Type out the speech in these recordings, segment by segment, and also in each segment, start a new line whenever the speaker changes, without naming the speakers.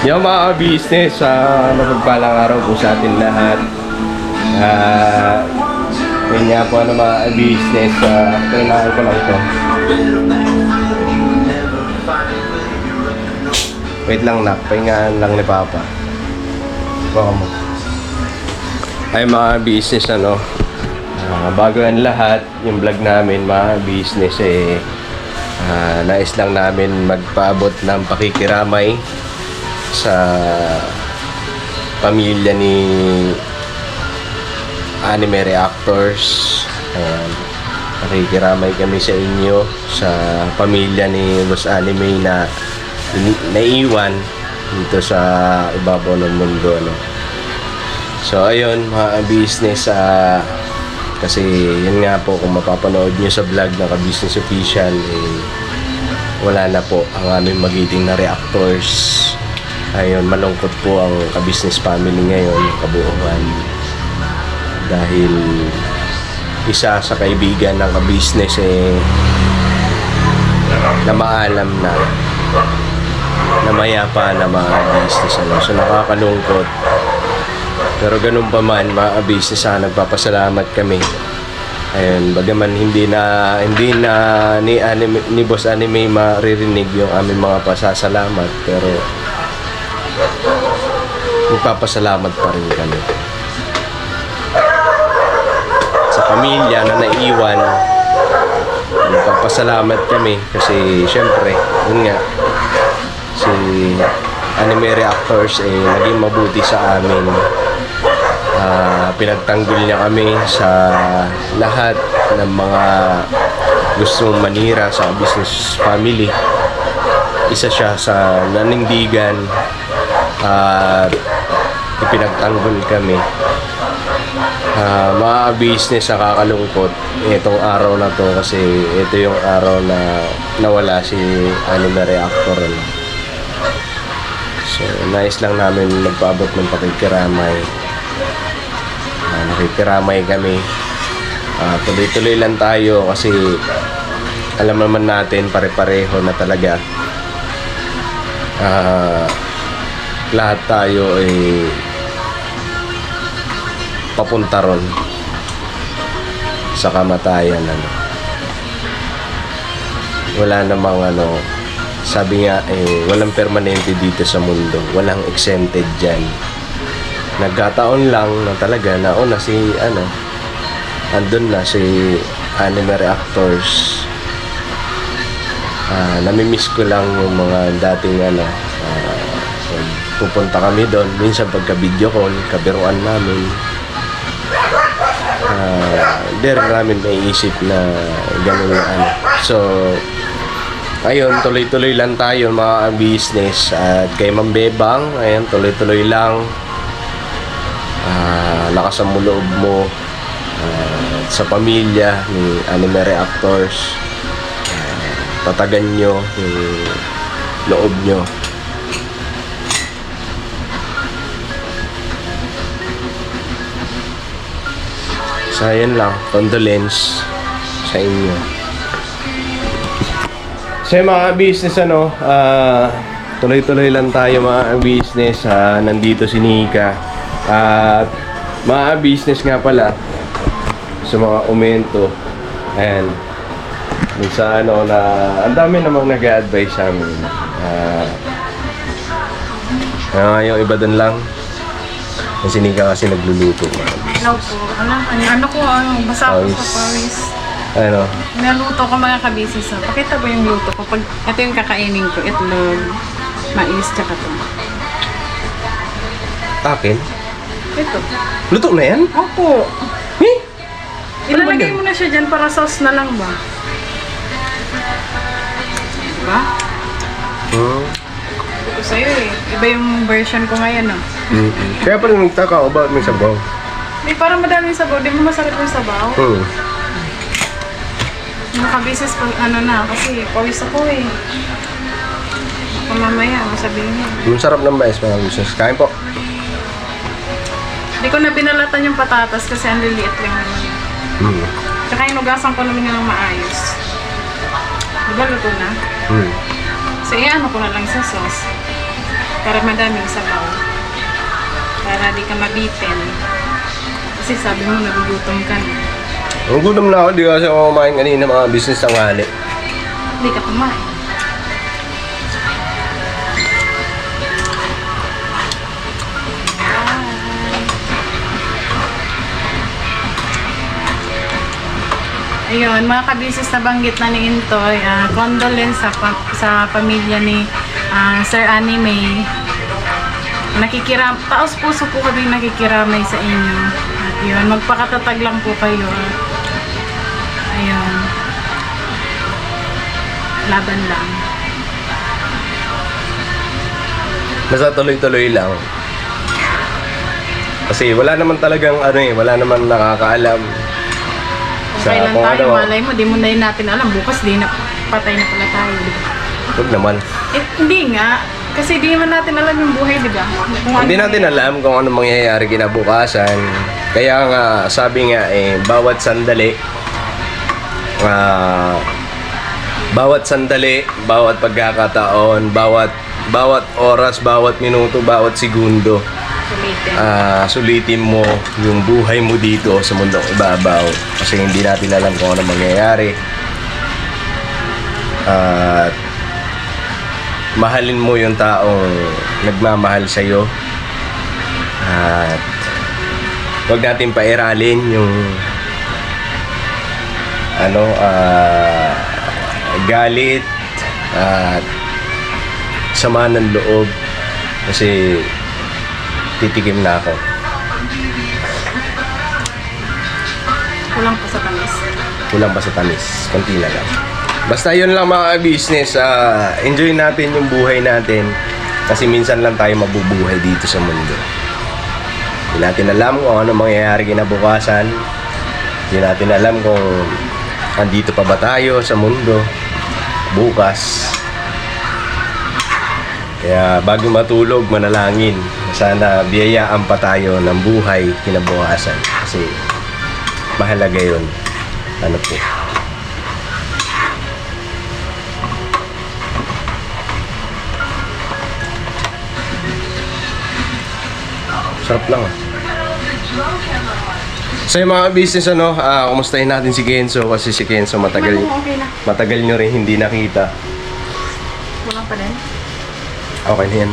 Yung mga business, mapagpalang araw po sa atin lahat. Yun nga po mga business, kailangan ko lang ito. Wait lang nak, pahingaan lang ni Papa. Baka mo. Ay mga business bago yan lahat, yung vlog namin mga business nais lang namin magpaabot ng pakikiramay sa pamilya ni Anime Reactors. Pakikiramay kami sa inyo, sa pamilya ni Boss Anime na naiwan dito sa ibabaw ng mundo. So ayun mga business, kasi yun nga po, kung mapapanood nyo sa vlog ng Ka-Business Official, wala na po ang aming magiting na reactors. Ayun, malungkot po ang Ka-Business family ngayon, kabuuan, dahil isa sa kaibigan ng Ka-Business na maalam na mayapa na mga business. So nakakalungkot, pero ganun pa man mga business, nagpapasalamat kami. Ayun, bagaman hindi na ni Boss Anime maririnig yung aming mga pasasalamat, pero magpapasalamat pa rin kami sa pamilya na naiwan. Magpapasalamat kami kasi syempre yun nga, si Anime Reactors naging mabuti sa amin. Pinagtanggol niya kami sa lahat ng mga gustong manira sa business family. Isa siya sa nanindigan at ipinagtanggol kami. Mga business, nakakalungkot itong araw na to kasi ito yung araw na nawala si Anime Reactor. So nice lang namin magpaabot ng pakikiramay. Nakikiramay kami. Tuloy-tuloy lang tayo kasi alam naman natin pare-pareho na talaga. Lahat tayo papunta ron sa kamatayan. Wala namang sabi nga walang permanente dito sa mundo, walang exempted dyan. Nagkataon lang na talaga na andun na si Anime Reactors. Namimiss ko lang yung mga dating pupunta kami doon minsan pagka video call, kabiruan namin. There namin maiisip na ganun so ayun, tuloy-tuloy lang tayo mga business. At kay Ma'am Bebang, ayun, tuloy-tuloy lang. Lakas ang loob mo sa pamilya ni Anime Reactors. Tatagan nyo yung loob nyo. So ayan lang, condolence sa inyo. So mga business, tuloy-tuloy lang tayo mga business. Nandito si Nika. At mga business nga pala, sa mga umento, ayan, sa na ang dami namang nag-a-advise sa amin. Yung iba dun lang, yung si Nika kasi nagluluto.
Hello po. Basa ako sa Paris. Naluto ko mga ka-business. Pakita ba yung luto ko? Ito yung kakainin ko. Itlog, mais, tsaka to.
Akin?
Ito.
Luto na yan?
Opo.
Ano ba
Ilalagay
yan?
mo na siya dyan para sauce na lang ba? Diba? Ito ko sa'yo Iba yung version ko ngayon
Kaya pala nagtaka ako bakit may sabaw.
Parang madaming sabaw. Di mo masarap yung sabaw? Naka-business ko, kasi pawis ako Baka mamaya, masabihin niya.
Yung sarap ng mais mga business. Kain po.
Hindi ko na binalatan yung patatas kasi ang liliit lang naman. Tsaka inugasan ko naman ng maayos. Diba luto na? So, ko na lang sa sauce. Para madaming sabaw. Para di ka mabitin. Kasi sabi mo, nagugutom ka na.
Ang gutom na ako, di kasi ako kumain kanina mga business tanghali.
Hindi ka kumain. Ayun, mga kabisis na banggit na ni Intoy, condolence sa pamilya ni Sir Annie May. Taos puso po kami nakikiramay sa inyo. At yun, magpakatatag lang po kayo. Ayun. Laban lang.
Basta tuloy-tuloy lang. Kasi wala naman talagang wala naman nakakaalam.
Kailan tayo, malay mo, di mo na natin alam. Bukas di na patay na pala tayo.
Huwag naman.
Hindi nga. Kasi di naman natin alam yung buhay, di ba?
Hindi natin alam kung ano mangyayari kinabukasan. Kaya nga, sabi nga bawat sandali, bawat pagkakataon, bawat oras, bawat minuto, bawat segundo, sulitin mo yung buhay mo dito sa mundong ibabaw. Kasi hindi natin alam kung ano mangyayari. At mahalin mo yung taong nagmamahal sa'yo. At huwag natin pairalin yung galit at sama ng loob. Kasi titikim na ako.
Kulang pa sa tamis.
Kulang pa sa tamis. Konti na lang. Basta yun lang mga business. Enjoy natin yung buhay natin. Kasi minsan lang tayo mabubuhay dito sa mundo. Hindi natin alam kung ano mangyayari kinabukasan. Hindi natin alam kung andito pa ba tayo sa mundo bukas. Kaya bago matulog, manalangin. Sana biyayaan pa tayo ng buhay kinabukasan. Kasi mahalaga yun. Ano po? Sarap lang So yung mga business kumustahin natin si Kenzo kasi si Kenzo matagal nyo rin hindi nakita.
Kulang pa din?
Okay na yan.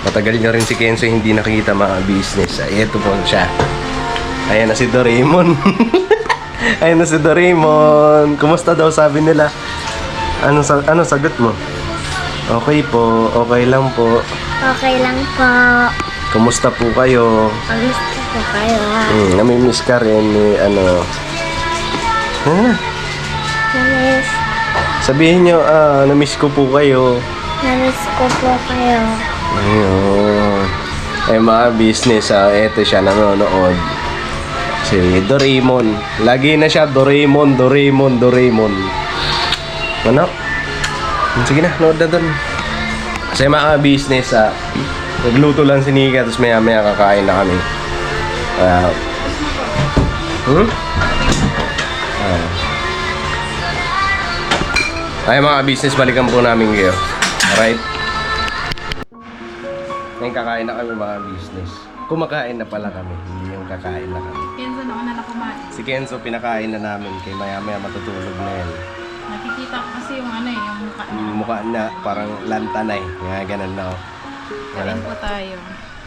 Matagal nyo rin si Kenzo hindi nakita mga business. Ito po siya. Ayan na si Doraemon. Ayan na si Doraemon. Kumusta daw sabi nila? Ano sagot mo? Okay po. Okay lang po.
Okay lang po.
Kumusta po kayo?
Kamusta po kayo?
Namimiss ka rin ni
Namiss.
Sabihin nyo, namiss ko po kayo.
Namiss ko po kayo.
Ayun. Mga business, eto siya nanonood. Si Doraemon. Lagi na siya Doraemon. Ano? Sige na, load na doon. Kasi mga business, nagluto lang si Nika, tapos maya kakain na kami. Ay mga business, balikan po namin kayo. Alright? Ngayon kakain na kami mga business. Kumakain na pala kami, hindi yung kakain na kami.
Kenzo naman na kumain.
Si Kenzo pinakain na namin, kay maya matutulog na yan.
Nakikita ko kasi yung yung mukha niya.
Yung mukha na parang lantanay, nga ganun na.
Kain po tayo.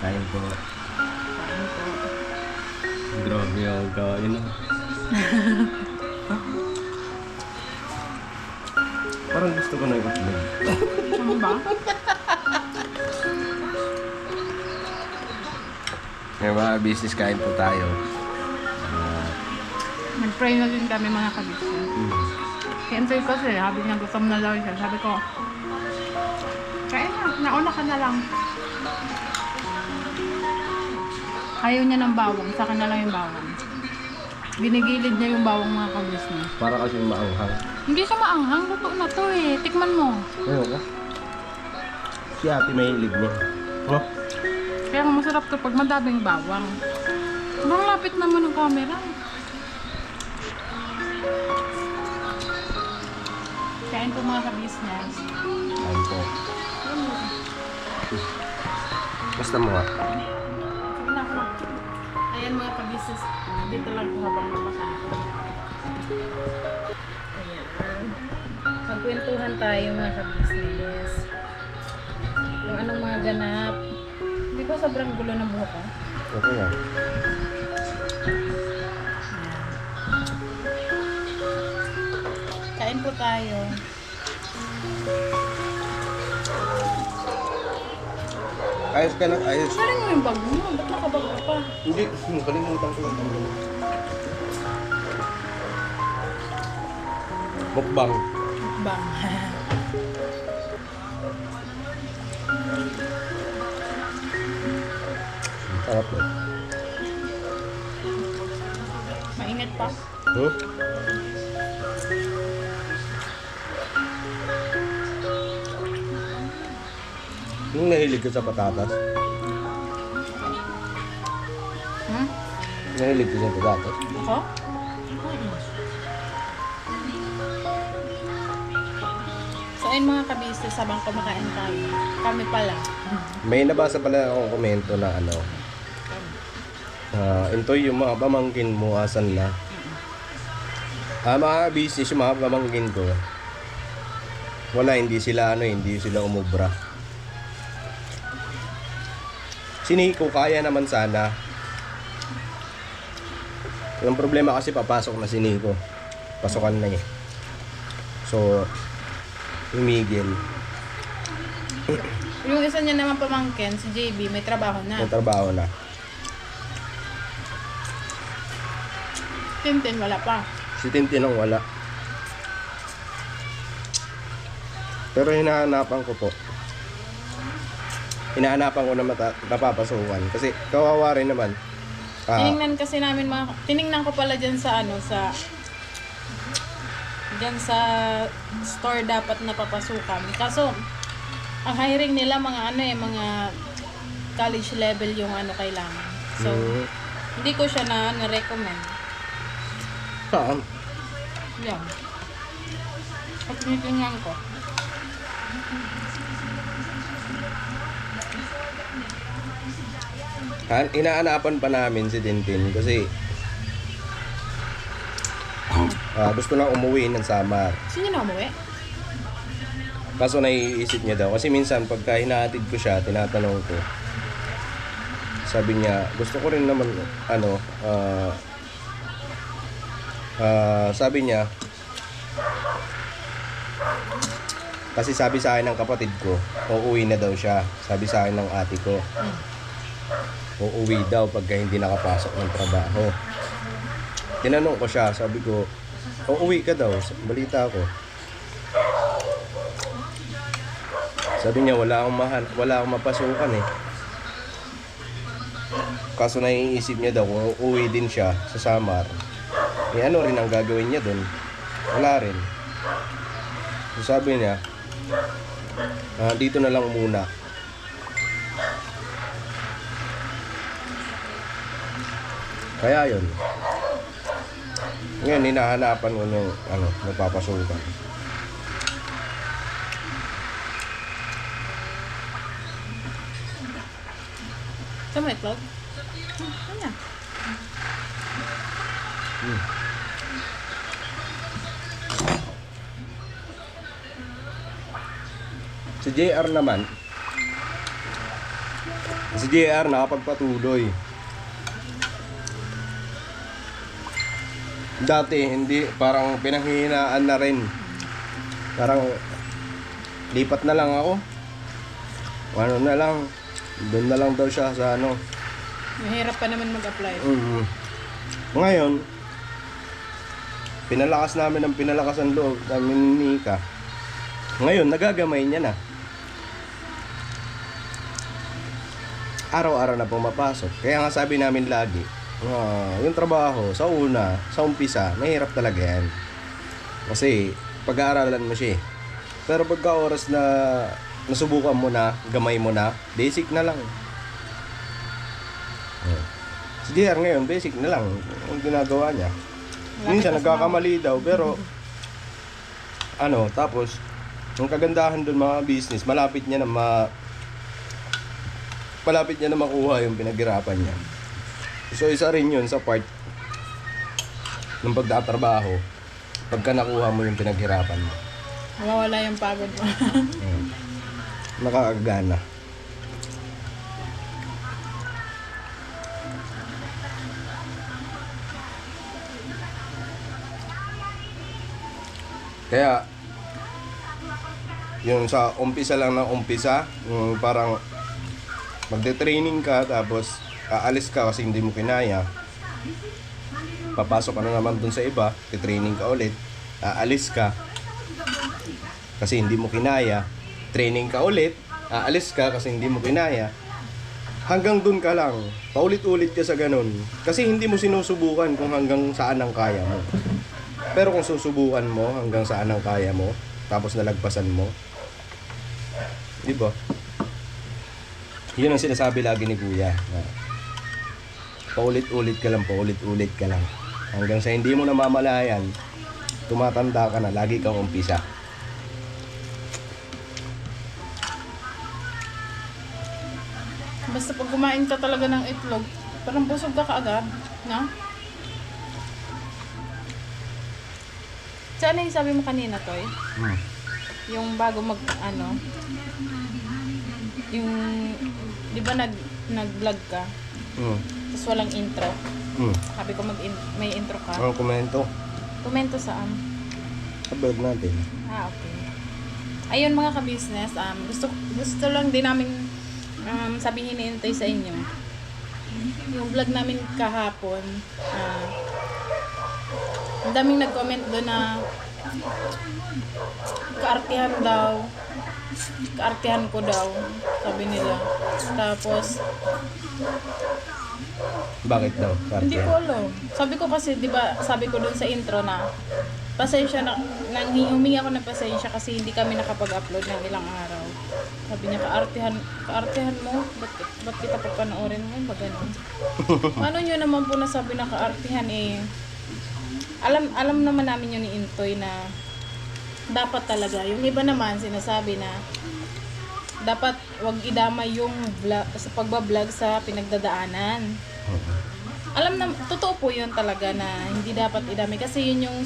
Kain po.
Kain po.
Grabe yung kain. Parang gusto ko na itlog.
Ano ba?
May mga business, kain po tayo.
Nag-pray na din kami mga kabisyon. Kenzo kasi, sabi niya gutom na daw siya. Sabi ko, kain na, nauna ka na lang. Ayaw niya ng bawang, sa akin na lang yung bawang. Binigilid niya yung bawang mga kabisyon.
Para kasi maanghang.
Hindi siya maanghang, luto na to eh. Tikman mo.
Ayun ka? Si ate may hilig niya. Oh?
Kaya masarap to pag madaming bawang. Sobrang lapit naman ng camera. Kain po mga kabisnes.
Kain po. Basta mo nga.
Sige na ako. Ayan mga ka-business. Dito lang po habang lumakain. Ayan. Magkwentuhan tayo mga ka-business. Kung anong mga ganap. Hindi ba sobrang gulo ng buhok ko?
Okay nga.
Kain po tayo.
Ayos ka na, ayos.
Saan mo yung bag mo? Ba't nakabag ka pa?
Hindi, kalimutan ko lang. Mukbang.
Bang.
Sarap mo.
Mainit pa.
Huh? Yung nahilig ka sa patatas?
Hmm?
Nahilig ka sa patatas?
Ako? So ayun mga ka-business, habang kumakain tayo. Kami pala.
May nabasa pala akong komento na ano, Intoy, yung mga pamangkin mo, asan na? Mga business, yung mga pamangkin ko, wala, hindi sila umubra. Siniko, kaya naman sana. Yung problema kasi papasok na si Nico. Pasokan na eh. So, humigil.
Yung isa niya naman pamangkin, si JB, may trabaho na.
May trabaho na.
Tintin, wala pa.
Si Tintin ang wala. Pero hinahanapan ko po. Hinahanapan ko na napapasukan. Kasi kawawa rin naman.
Tiningnan kasi namin tiningnan ko pala dyan sa dyan sa store dapat napapasukan. Kaso, ang hiring nila mga college level yung kailangan. So, hindi ko siya na-recommend.
Saan?
Yan. At tinitingnan ko.
Inaanapan pa namin si Tintin kasi gusto na umuwi ng Samar.
Sino na umuwi?
Kaso naiisip niya daw. Kasi minsan pagka hinahatid ko siya, tinatanong ko. Sabi niya, gusto ko rin naman, sabi niya, kasi sabi sa akin ng kapatid ko, uuwi na daw siya. Sabi sa akin ng ate ko, uuwi daw pagka hindi nakapasok ng trabaho. Tinanong ko siya, sabi ko, uuwi ka daw, balita ko. Sabi niya, wala akong mapasukan eh. Kaso naiisip niya daw, kung uuwi din siya sa Samar, ano rin ang gagawin niya doon? Wala rin. So sabi niya, dito na lang muna. Kaya yun. Ngayon, hinahanapan ko ng nagpapasukan.
Sa may itlog? Ano?
Si JR naman, si JR nakapagpatuloy. Dati hindi, parang pinanghihinaan na rin. Parang lipat na lang ako. Ano na lang, doon na lang daw siya sa
Mahirap pa naman mag-apply.
Ngayon, pinalakas namin ang loob namin ni Nika. Ngayon, nagagamay niya na. Araw-araw na pumapasok. Kaya nga sabi namin lagi, yung trabaho, sa umpisa, mahirap talaga yan. Kasi, pag-aaralan mo siya eh. Pero pagka oras na nasubukan mo na, gamay mo na, basic na lang. Si JR ngayon, basic na lang ang ginagawa niya. Minsan nagkakamali daw, pero tapos, yung kagandahan doon mga business, malapit niya na palapit niya na makuha yung pinaghirapan niya. So isa rin yun sa part ng pagtatrabaho. Pagka nakuha mo yung pinaghirapan mo.
Mawawala yung pagod mo.
Nakakagana. Kaya yung sa umpisa lang ng umpisa, yung parang magte-training ka tapos aalis ka kasi hindi mo kinaya. Papasok ka na naman dun sa iba, titraining ka ulit, aalis ka kasi hindi mo kinaya, training ka ulit, aalis ka kasi hindi mo kinaya. Hanggang dun ka lang, paulit-ulit ka sa ganun. Kasi hindi mo sinusubukan kung hanggang saan ang kaya mo. Pero kung susubukan mo hanggang saan ang kaya mo, tapos nalagpasan mo, di ba? Yun ang sinasabi lagi ni Kuya. Paulit-ulit ka lang, paulit-ulit ka lang. Hanggang sa hindi mo namamalayan, tumatanda ka na, lagi kang umpisa.
Basta pag kumain ka talaga ng itlog, parang busog ka kaagad, no? Sana yung sabi mo kanina, Toy? Yung bago mag, yung, di ba nag-vlog ka? Tapos walang intro. Sabi ko may intro ka.
Ang komento,
Komento saan?
upload natin.
Okay. Ayun mga ka-business, gusto lang din namin sabihin ni Intoy sa inyo. Yung vlog namin kahapon, ang daming nag-comment doon na kaartihan daw. Kaartihan ko daw, sabi nila. Tapos,
Bakit daw?
hindi ko alam. Sabi ko kasi, di ba, sabi ko doon sa intro na pasensya na, humingi ako ng pasensya kasi hindi kami nakapag-upload ng ilang araw. Sabi niya, kaartihan mo? Ba't kita papanoorin mo? Ba ganun? Paano nyo naman po nasabi na kaartihan eh? Alam naman namin yun ni Intoy na dapat talaga. Yung iba naman sinasabi na dapat wag idamay yung sa pagbablog sa pinagdadaanan. Alam na, totoo po yun talaga na hindi dapat idamay kasi yun yung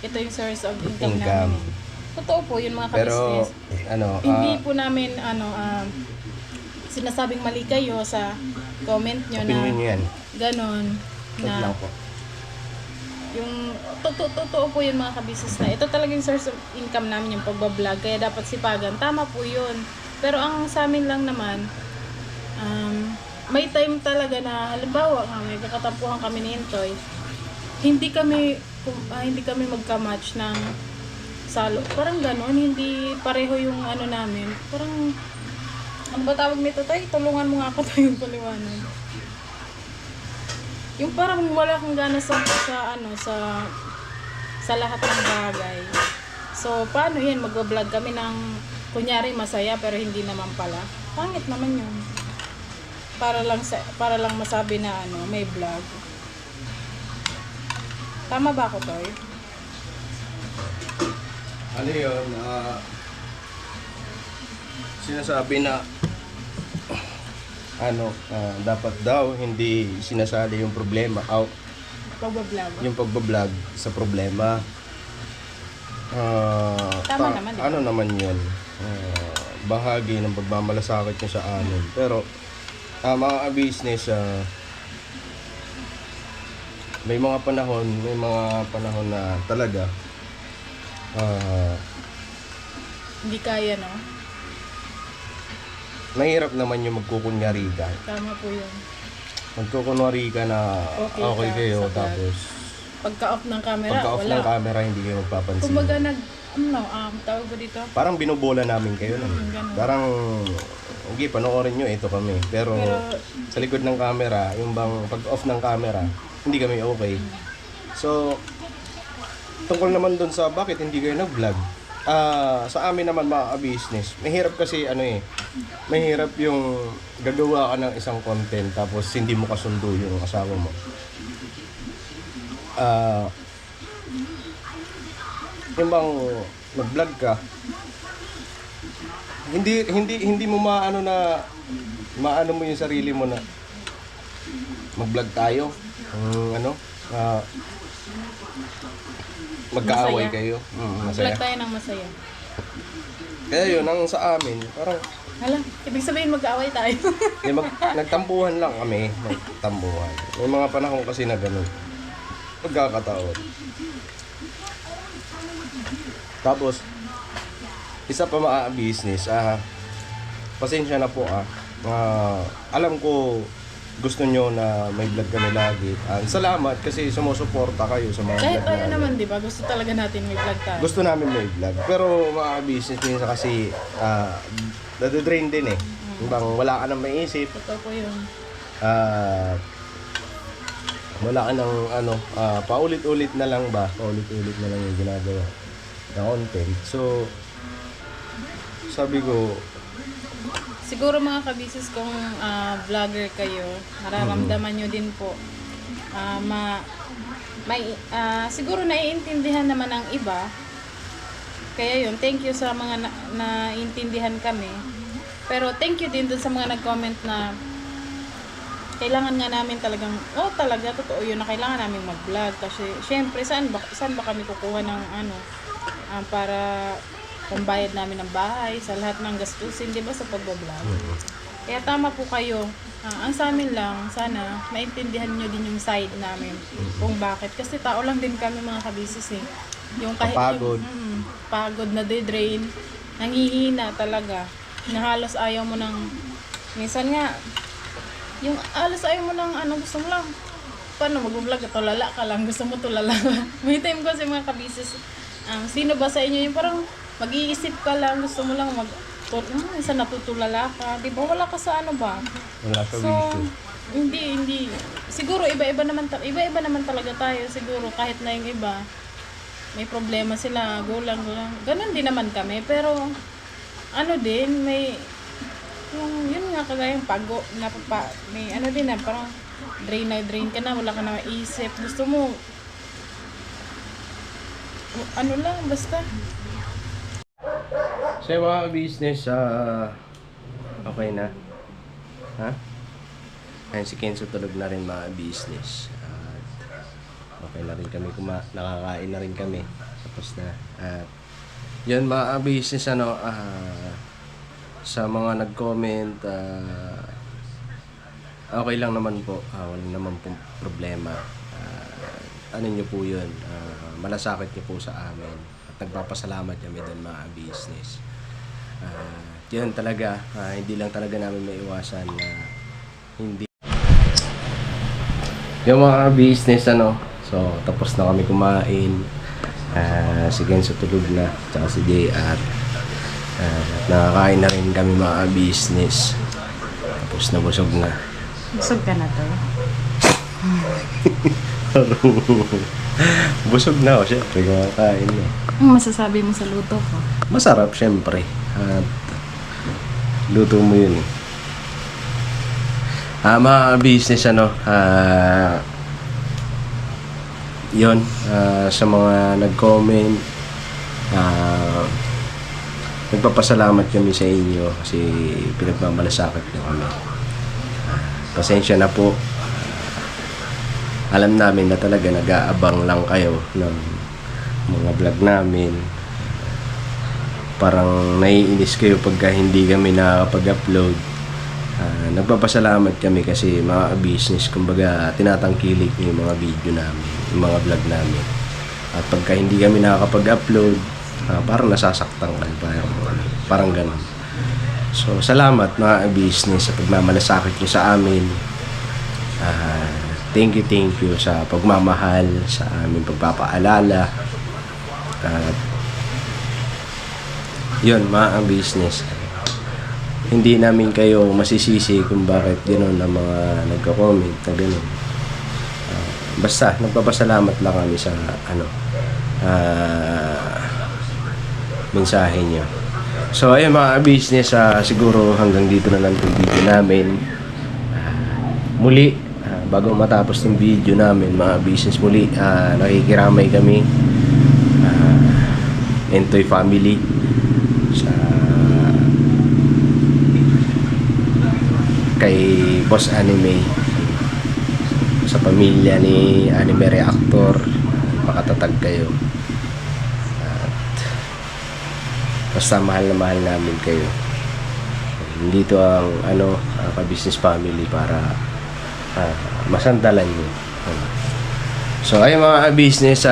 ito yung source of income namin. Totoo po yun mga
Pero,
ka-business. Hindi po namin sinasabing mali kayo sa comment nyo na
opinion nyo yan.
ganon
Wag
na
lang po.
yung totoo po yun mga ka-business na ito talagang source of income namin yung pagbablog kaya dapat sipagan. Tama po yun. Pero ang sa amin lang naman, may time talaga na halimbawa may kakatampuhan kami ni Intoy, hindi kami magka-match ng salo. Parang gano'n, hindi pareho yung namin. Parang, ano ba tawag nito tayo? Tulungan mo nga ako tayo yung paliwanag. Yung parang wala kang gana sa lahat ng bagay. So, paano yan? Mag-vlog kami ng kunyari masaya pero hindi naman pala. Pangit naman yun. Para lang masabi na may vlog. Tama ba ako, Toy?
Ano yun? Sinasabi na dapat daw hindi sinasali yung problema
Pagbablog.
yung pagbablog sa problema.
Tama naman,
Ano naman yun? Bahagi ng pagmamalasakit niya sa amin. Pero mga business, may mga panahon na talaga
Hindi kaya, no?
mahirap naman yung magkukunyari ka.
Tama po yun.
Magkukunwari ka na
Okay
okay
ka
kayo,
sa vlog.
tapos
Pagka-off ng camera,
pagka-off
wala.
ng camera hindi kayo magpapansin.
Kumbaga tawag ko dito?
Parang binubola namin kayo nun.
Ganun.
Parang okay, panoorin nyo, ito kami. Pero sa likod ng camera, yung bang pag-off ng camera, hindi kami okay. So, tungkol naman dun sa bakit hindi kayo nag-vlog. Sa amin naman mga business, mahirap kasi mahirap yung gagawa ka ng isang content tapos hindi mo kasundo yung asawa mo. Yung bang nag-vlog ka, hindi mo maano na maano mo yung sarili mo na mag-vlog tayo. Ano? Magkaaway
Masaya.
kayo. Masaya.
Vlog tayo ng masaya.
Kaya yun, ang sa amin, parang
Hala, ibig sabihin mag-aaway tayo.
nagtampuhan lang kami. Nagtampuhan. May mga panahon kasi na ganun. Pagkakataon. Tapos, isa pa business, pasensya na po alam ko gusto nyo na may vlog kami lagi. Salamat kasi sumusuporta kayo sa mga
Kahit
vlog
tayo
namin.
naman, di ba? Gusto talaga natin may vlog tayo.
Gusto namin may vlog. Pero mga business minsan kasi nade-drain din eh. Bang wala ka nang maisip.
Totoo po yun.
Wala ka nang paulit-ulit na lang ba? Paulit-ulit na lang yung ginagawa na content. So, sabi ko,
Siguro mga kabisis kung vlogger kayo, nararamdaman nyo din po. Siguro naiintindihan naman ng iba. Kaya yun, thank you sa mga naiintindihan kami. Pero thank you din dun sa mga nag-comment na kailangan nga namin talagang, talaga, totoo yun na kailangan namin mag-vlog. Kasi syempre, saan ba kami kukuha ng para pambayad namin ng bahay, sa lahat ng gastusin, di ba, sa pagbablog. Kaya tama po kayo. Ang sa amin lang, sana maintindihan nyo din yung side namin kung bakit. Kasi tao lang din kami mga kabisis eh. Yung kahit
Kapagod.
pagod na de-drain, nangihina talaga. Na halos ayaw mo ng, minsan nga, yung halos ayaw mo ng gusto mo lang. Paano mag-vlog? Tulala ka lang. Gusto mo tulala. May time ko sa mga kabisis, sino ba sa inyo yung parang mag-iisip ka lang, gusto mo lang isa natutulala ka, di ba? Wala ka sa ba?
wala ka
So, hindi. Siguro iba-iba naman talaga tayo siguro kahit na yung iba may problema sila, gulang. Ganun din naman kami, pero din may yun nga kagaya yung may din na parang drain ka na, wala ka na maisip. Gusto mo lang basta.
So yung mga business, okay na. Ha? Ayun, si Kenzo tulog na rin mga business. Okay na rin kami, nakakain na rin kami. Tapos na. Yun mga business, sa mga nag-comment, okay lang naman po. Wala naman po problema. Ano nyo po yun? Malasakit nyo po sa amin. At nagpapasalamat kami doon mga business. Yun talaga, hindi lang talaga namin maiwasan na hindi. Yung mga business, so tapos na kami kumain. Si Genso tulog na, tsaka si Jay at nakakain na rin kami mga business. Tapos na busog na.
Busog ka na to.
Busog na ako, syempre kumakain na.
Ang masasabi mo sa luto ko?
Masarap, syempre. At luto mo yun eh. Mga business, yun, sa mga nag-comment, nagpapasalamat kami sa inyo kasi pinagmamalasakit nyo kami. Pasensya na po. Alam namin na talaga nag-aabang lang kayo ng mga vlog namin. Parang naiinis kayo pagka hindi kami nakakapag-upload. Nagpapasalamat kami kasi mga business, kumbaga tinatangkilik yung mga video namin, yung mga vlog namin. At pagka hindi kami nakakapag-upload, parang nasasaktan kami, parang ganun. So salamat mga business sa pagmamalasakit nyo sa amin. Thank you sa pagmamahal, sa aming pagpapaalala. At yun mga business, hindi namin kayo masisisi kung bakit gano'n ang mga nagko-comment na gano'n. Basta nagpapasalamat lang kami sa mensahe nyo. So ayun mga business, siguro hanggang dito na lang itong video namin. Muli, bago matapos yung video namin mga business, muli nakikiramay kami, Entoy family, sa kay Boss Anime, sa pamilya ni Anime Reactor, makatatag kayo. At basta mahal na mahal namin kayo. Dito ang ka-business family para masandalan nyo. So ayun mga business,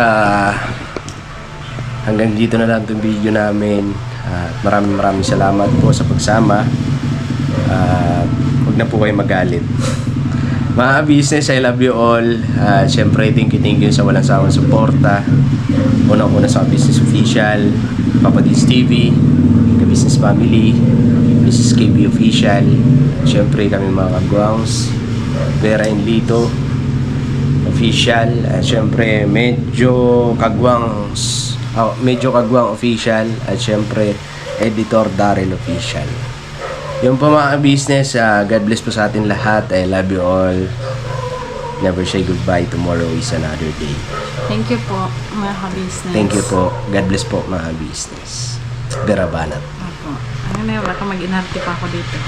hanggang dito na lang itong video namin. At maraming salamat po sa pagsama. Huwag na po kayo magalit. Mga business, I love you all. Siyempre, thank you sa walang sawang suporta. Unang-una sa Business Official, Papa Dins TV, Business Family, Mrs. KB Official. Siyempre, kami mga kagwangs, Vera and Lito Official. At siyempre, medyo kagwang official. At siyempre, Editor Daryl Official. Yung po mga business, God bless po sa atin lahat. I love you all. Never say goodbye. Tomorrow is another day.
Thank you po, mga ka-business.
Thank you po. God bless po mga business. Vera Banat.
Opo. Ano na yun, baka mag-inarte pa ako dito.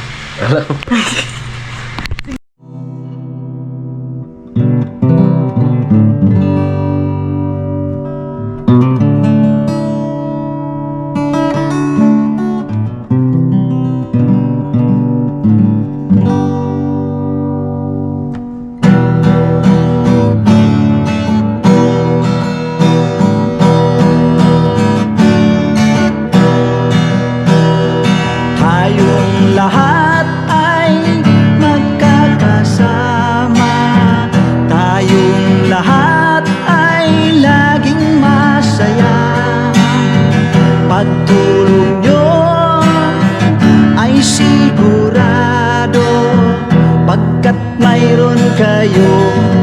Tayong lahat ay magkakasama. Tayong lahat ay laging masaya. Pagtulong nyo ay sigurado, pagkat mayroon kayo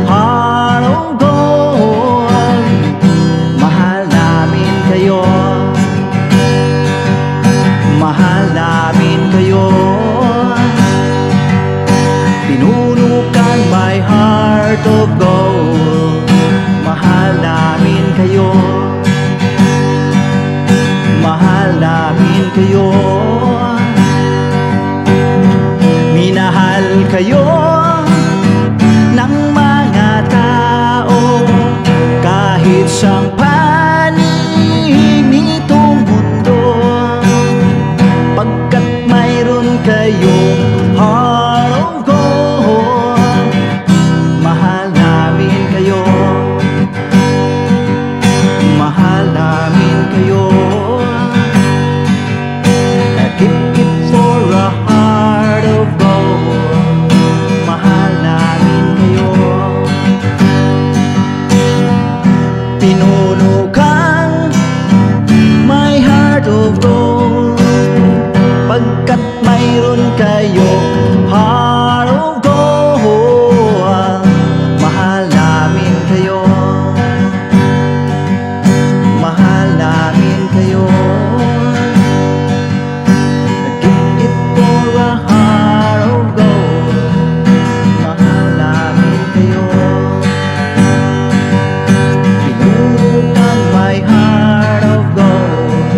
heart of gold. Mahal namin kayo. Mahal namin kayo. Pinunukan my heart of gold. Mahal namin kayo. Mahal namin kayo. Minahal kayo ng mga tao kahit sang panig nitong mundo, pagkat mayroon kayong heart of gold. Mahal namin kayo. Mahal namin kayo. Keep it for a heart of gold. Mahal namin kayo. Pinunukan my heart of gold, pagkat mayroon kayo heart of gold. Mahal namin kayo. Mahal namin kayo. Keep it for a heart of gold. Mahal namin kayo. Pinunukan my heart of gold.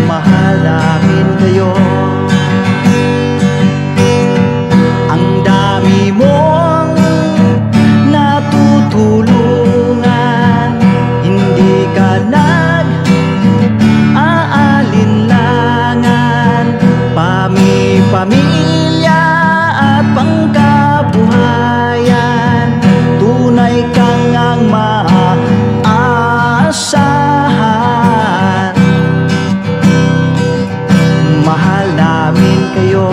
Mahal namin kayo. Ang dami mong natutulungan, hindi ka nag-aalinlangan. Pamilya at pangkabuhayan, tunay kang ang maaasahan. Mahal namin kayo.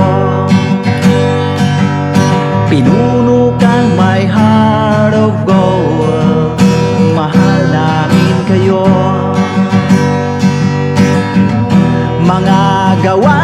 Pinunukan my heart of gold. Mahal namin kayo. Mga gawa